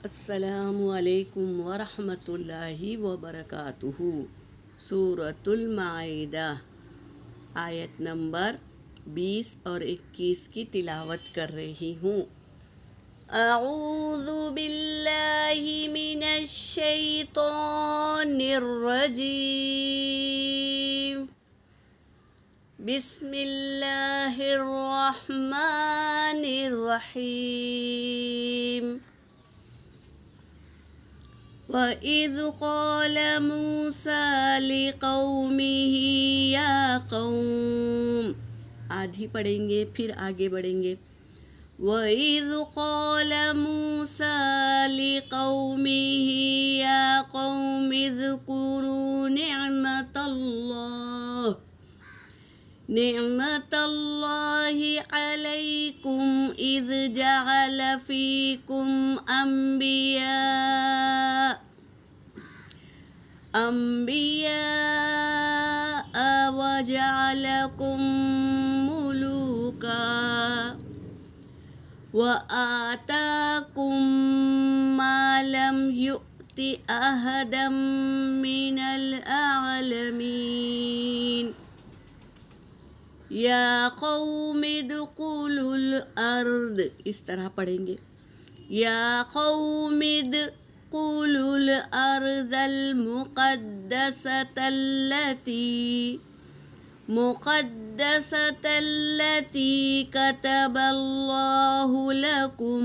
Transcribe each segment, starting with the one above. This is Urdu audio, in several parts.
السلام علیکم ورحمۃ اللہ وبرکاتہ۔ سورۃ المائدہ آیت نمبر 20 اور 21 کی تلاوت کر رہی ہوں۔ اعوذ باللہ من الشیطان الرجیم، بسم اللہ الرحمن الرحیم۔ وَإِذْ قَالَ مُوسَىٰ لِقَوْمِهِ يَا قَوْمِ، آدھی پڑھیں گے پھر آگے بڑھیں گے۔ وَإِذْ قَالَ مُوسَىٰ لِقَوْمِهِ يَا قَوْمِ اذْكُرُوا نعمة الله عليكم إذ جعل فيكم أنبياء وجعلكم ملوكا وآتاكم ما لم يؤت أحدا من العالمين یا قوم ادخلوا الارض، اس طرح پڑھیں گے۔ یا قوم ادخلوا الارض المقدسة التي كتب الله لكم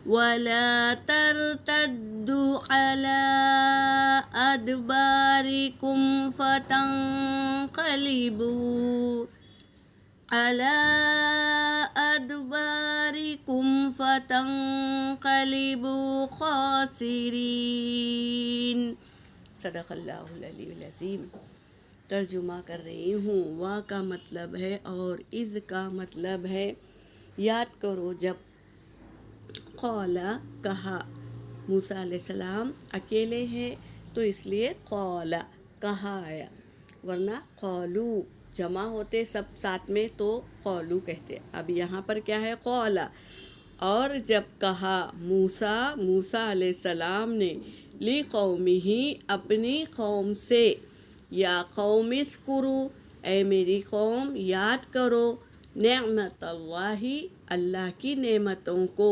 ولا ترتدوا على أدباركم فتنقلبوا خاسرين۔ صدق اللہ العلی العظیم۔ ترجمہ کر رہی ہوں۔ وا کا مطلب ہے اور اذ کا مطلب ہے یاد کرو جب، قولا کہا، موسیٰ علیہ السلام اکیلے ہیں تو اس لیے قولا کہا آیا، ورنہ قولو جمع ہوتے سب ساتھ میں تو قولو کہتے۔ اب یہاں پر کیا ہے؟ قولا۔ اور جب کہا موسیٰ علیہ السلام نے لی قومہ اپنی قوم سے، یا قوم اذکروا اے میری قوم یاد کرو، نعمت اللہ اللہ کی نعمتوں کو،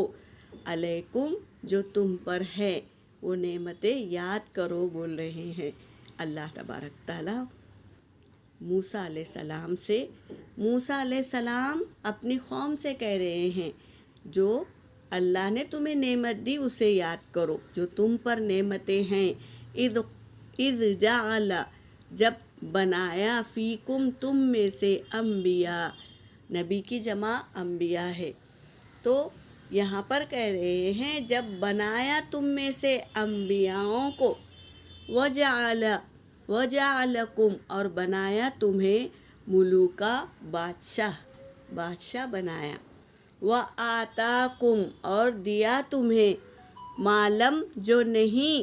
علیکم جو تم پر ہے، وہ نعمتیں یاد کرو بول رہے ہیں اللہ تبارک تعالیٰ موسیٰ علیہ السلام سے۔ موسیٰ علیہ السلام اپنی قوم سے کہہ رہے ہیں جو اللہ نے تمہیں نعمت دی اسے یاد کرو، جو تم پر نعمتیں ہیں۔ اذ جعل جب بنایا، فیکم تم میں سے، انبیاء نبی کی جمع انبیاء ہے، تو یہاں پر کہہ رہے ہیں جب بنایا تم میں سے انبیاءوں کو، وجعلکم اور بنایا تمہیں، ملوکا بادشاہ بنایا، وآتاکم اور دیا تمہیں، معلم جو نہیں،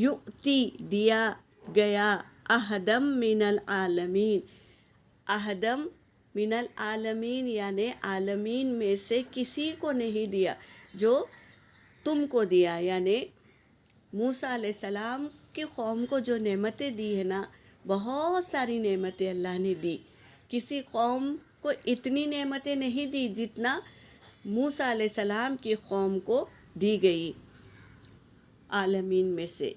یؤتی دیا گیا، احدم من العالمین یعنی عالمین میں سے کسی کو نہیں دیا جو تم کو دیا، یعنی موسیٰ علیہ السلام کی قوم کو جو نعمتیں دی ہے نا، بہت ساری نعمتیں اللہ نے دی، کسی قوم کو اتنی نعمتیں نہیں دی جتنا موسیٰ علیہ السلام کی قوم کو دی گئی عالمین میں سے۔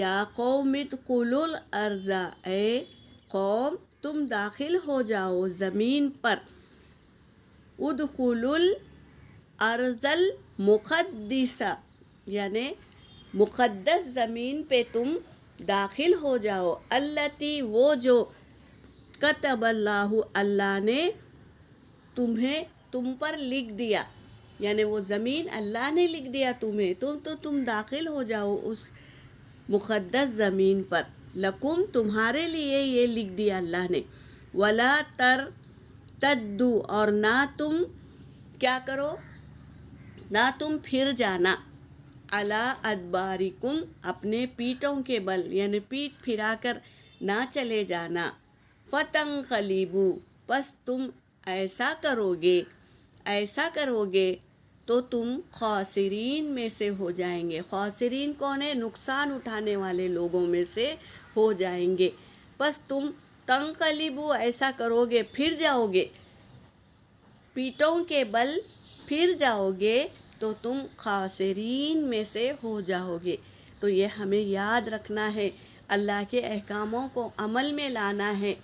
یا قوم ادخلوا الارض اے قوم تم داخل ہو جاؤ زمین پر، ادخلوا الارض المقدسہ یعنی مقدس زمین پہ تم داخل ہو جاؤ، التی وہ جو، کتب اللہ اللہ نے تم پر لکھ دیا، یعنی وہ زمین اللہ نے لکھ دیا تمہیں، تم داخل ہو جاؤ اس مقدس زمین پر، لکم تمہارے لیے یہ لکھ دیا اللہ نے، ولا ترتدوا اور نہ تم کیا کرو، نہ تم پھر جانا، علی ادبارکم اپنے پیٹھوں کے بل، یعنی پیٹھ پھرا کر نہ چلے جانا، فتنقلبوا، پس تم ایسا کرو گے تو تم خاسرین میں سے ہو جائیں گے۔ خاسرین کون ہے؟ نقصان اٹھانے والے لوگوں میں سے ہو جائیں گے۔ پس تم تنقلبوا، ایسا کرو گے، پھر جاؤ گے، پیٹوں کے بل پھر جاؤ گے تو تم خاسرین میں سے ہو جاؤ گے۔ تو یہ ہمیں یاد رکھنا ہے، اللہ کے احکاموں کو عمل میں لانا ہے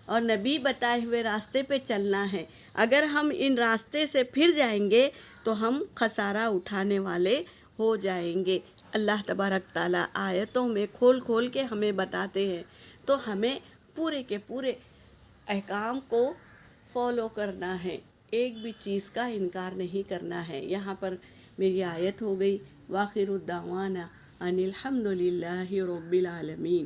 اور نبی بتائے ہوئے راستے پہ چلنا ہے۔ اگر ہم ان راستے سے پھر جائیں گے تو ہم خسارہ اٹھانے والے ہو جائیں گے۔ اللہ تبارک تعالیٰ آیتوں میں کھول کھول کے ہمیں بتاتے ہیں، تو ہمیں پورے کے پورے احکام کو فالو کرنا ہے، ایک بھی چیز کا انکار نہیں کرنا ہے۔ یہاں پر میری آیت ہو گئی، وآخر الدعوانا ان الحمد للہ رب العالمین۔